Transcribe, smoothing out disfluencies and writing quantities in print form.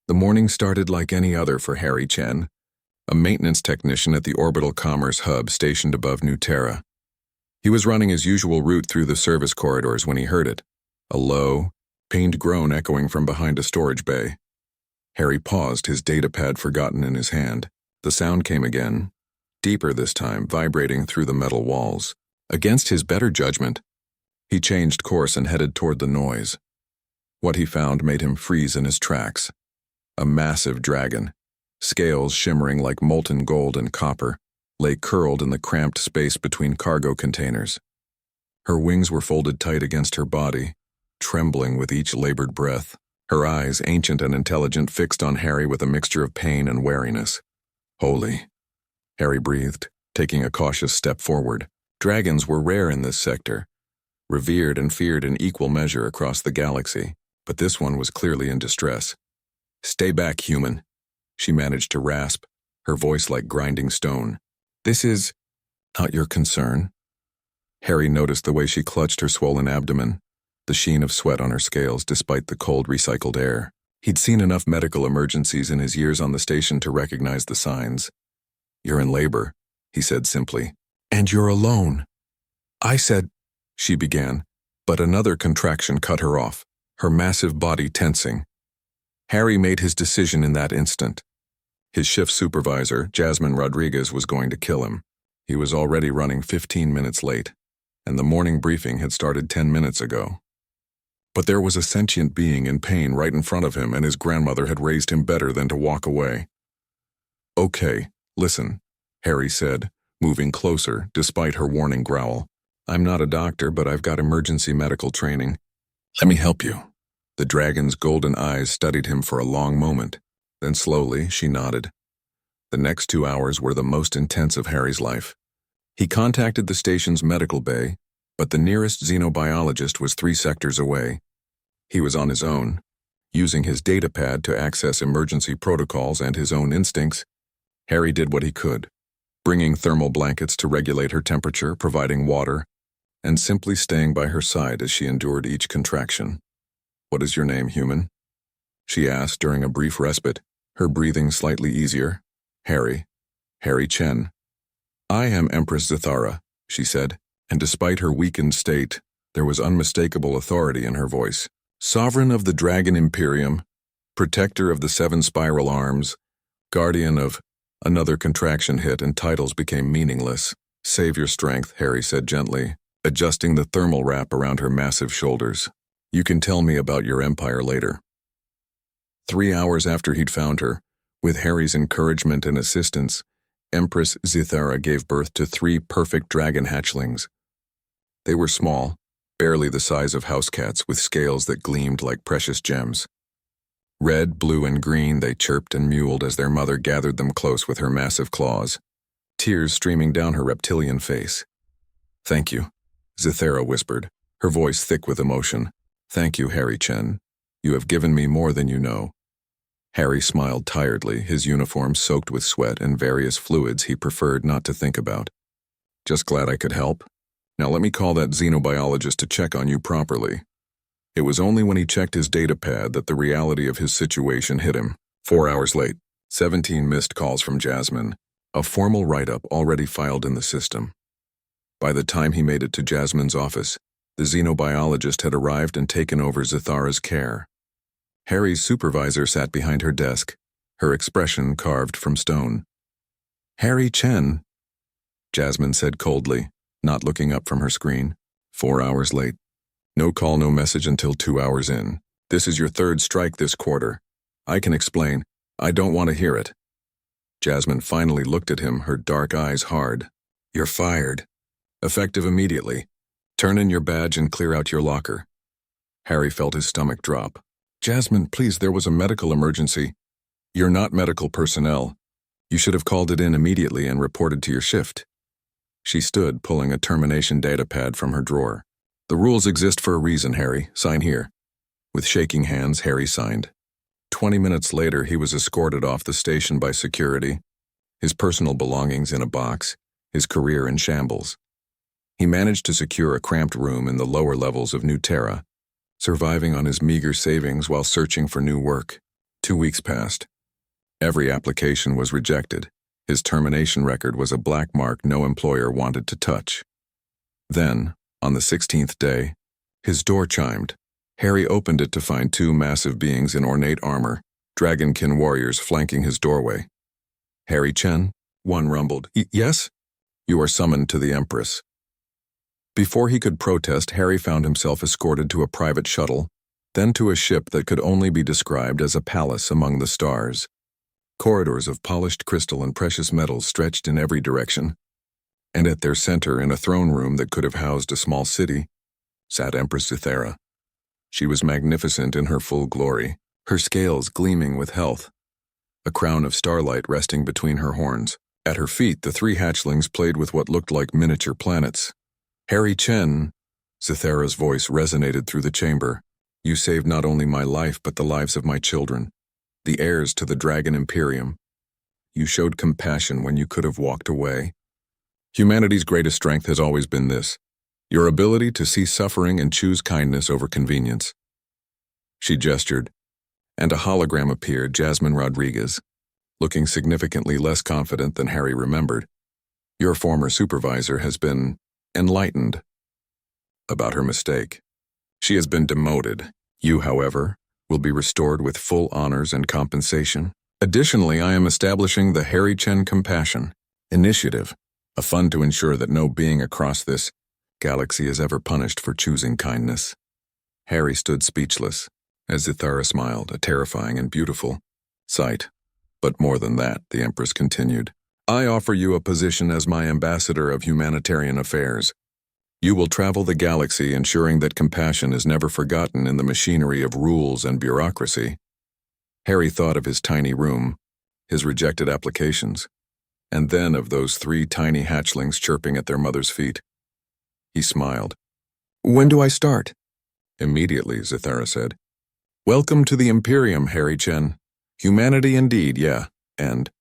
The morning started like any other for Harry Chen, a maintenance technician at the Orbital Commerce Hub stationed above New Terra. He was running his usual route through the service corridors when he heard it, a low, pained groan echoing from behind a storage bay. Harry paused, his datapad forgotten in his hand. The sound came again, deeper this time, vibrating through the metal walls. Against his better judgment, he changed course and headed toward the noise. What he found made him freeze in his tracks. A massive dragon, scales shimmering like molten gold and copper, lay curled in the cramped space between cargo containers. Her wings were folded tight against her body, trembling with each labored breath, her eyes, ancient and intelligent, fixed on Harry with a mixture of pain and wariness. Holy, Harry breathed, taking a cautious step forward. Dragons were rare in this sector, revered and feared in equal measure across the galaxy, but this one was clearly in distress. "Stay back, human," she managed to rasp, her voice like grinding stone. "This is not your concern." Harry noticed the way she clutched her swollen abdomen, the sheen of sweat on her scales despite the cold recycled air. He'd seen enough medical emergencies in his years on the station to recognize the signs. "You're in labor," he said simply. "And you're alone." "I said," she began, but another contraction cut her off, her massive body tensing. Harry made his decision in that instant. His shift supervisor, Jasmine Rodriguez, was going to kill him. He was already running 15 minutes late, and the morning briefing had started 10 minutes ago. But there was a sentient being in pain right in front of him, and his grandmother had raised him better than to walk away. "Okay, listen," Harry said, moving closer despite her warning growl. "I'm not a doctor, but I've got emergency medical training. Let me help you." The dragon's golden eyes studied him for a long moment. Then slowly, she nodded. The next 2 hours were the most intense of Harry's life. He contacted the station's medical bay, but the nearest xenobiologist was 3 sectors away. He was on his own. Using his datapad to access emergency protocols and his own instincts, Harry did what he could, bringing thermal blankets to regulate her temperature, providing water, and simply staying by her side as she endured each contraction. "What is your name, human?" she asked during a brief respite, her breathing slightly easier. Harry Chen." "I am Empress Zithara," she said, and despite her weakened state, there was unmistakable authority in her voice. "Sovereign of the Dragon Imperium, protector of the 7 spiral arms, guardian of..." Another contraction hit and titles became meaningless. "Save your strength," Harry said gently, adjusting the thermal wrap around her massive shoulders. "You can tell me about your empire later." 3 hours after he'd found her, with Harry's encouragement and assistance, Empress Zithara gave birth to 3 perfect dragon hatchlings. They were small, barely the size of house cats, with scales that gleamed like precious gems. Red, blue, and green, they chirped and mewled as their mother gathered them close with her massive claws, tears streaming down her reptilian face. "Thank you," Zithara whispered, her voice thick with emotion. "Thank you, Harry Chen. You have given me more than you know." Harry smiled tiredly, his uniform soaked with sweat and various fluids he preferred not to think about. "Just glad I could help. Now let me call that xenobiologist to check on you properly." It was only when he checked his datapad that the reality of his situation hit him. 4 hours late, 17 missed calls from Jasmine, a formal write-up already filed in the system. By the time he made it to Jasmine's office, the xenobiologist had arrived and taken over Zithara's care. Harry's supervisor sat behind her desk, her expression carved from stone. "Harry Chen," Jasmine said coldly, not looking up from her screen. 4 hours late. No call, no message until 2 hours in. "This is your 3rd strike this quarter. I can explain. I don't want to hear it." Jasmine finally looked at him, her dark eyes hard. "You're fired. Effective immediately. Turn in your badge and clear out your locker." Harry felt his stomach drop. "Jasmine, please, there was a medical emergency." "You're not medical personnel. You should have called it in immediately and reported to your shift." She stood, pulling a termination datapad from her drawer. "The rules exist for a reason, Harry. Sign here." With shaking hands, Harry signed. 20 minutes later, he was escorted off the station by security, his personal belongings in a box, his career in shambles. He managed to secure a cramped room in the lower levels of New Terra, surviving on his meager savings while searching for new work. 2 weeks passed. Every application was rejected. His termination record was a black mark no employer wanted to touch. Then, on the 16th day, his door chimed. Harry opened it to find two massive beings in ornate armor, dragonkin warriors flanking his doorway. "Harry Chen?" one rumbled. "Yes?" "You are summoned to the Empress." Before he could protest, Harry found himself escorted to a private shuttle, then to a ship that could only be described as a palace among the stars. Corridors of polished crystal and precious metals stretched in every direction, and at their center, in a throne room that could have housed a small city, sat Empress Cythera. She was magnificent in her full glory, her scales gleaming with health, a crown of starlight resting between her horns. At her feet, the three hatchlings played with what looked like miniature planets. "Harry Chen," Cythera's voice resonated through the chamber. "You saved not only my life but the lives of my children, the heirs to the Dragon Imperium. You showed compassion when you could have walked away. Humanity's greatest strength has always been this: your ability to see suffering and choose kindness over convenience." She gestured, and a hologram appeared, Jasmine Rodriguez, looking significantly less confident than Harry remembered. "Your former supervisor has been enlightened about her mistake. She has been demoted. You, however, will be restored with full honors and compensation. Additionally, I am establishing the Harry Chen Compassion Initiative, a fund to ensure that no being across this galaxy is ever punished for choosing kindness." Harry stood speechless, as Cythera smiled, a terrifying and beautiful sight. "But more than that," the Empress continued, "I offer you a position as my ambassador of humanitarian affairs. You will travel the galaxy ensuring that compassion is never forgotten in the machinery of rules and bureaucracy." Harry thought of his tiny room, his rejected applications, and then of those three tiny hatchlings chirping at their mother's feet. He smiled. "When do I start?" "Immediately," Cythera said. "Welcome to the Imperium, Harry Chen. Humanity indeed, yeah, and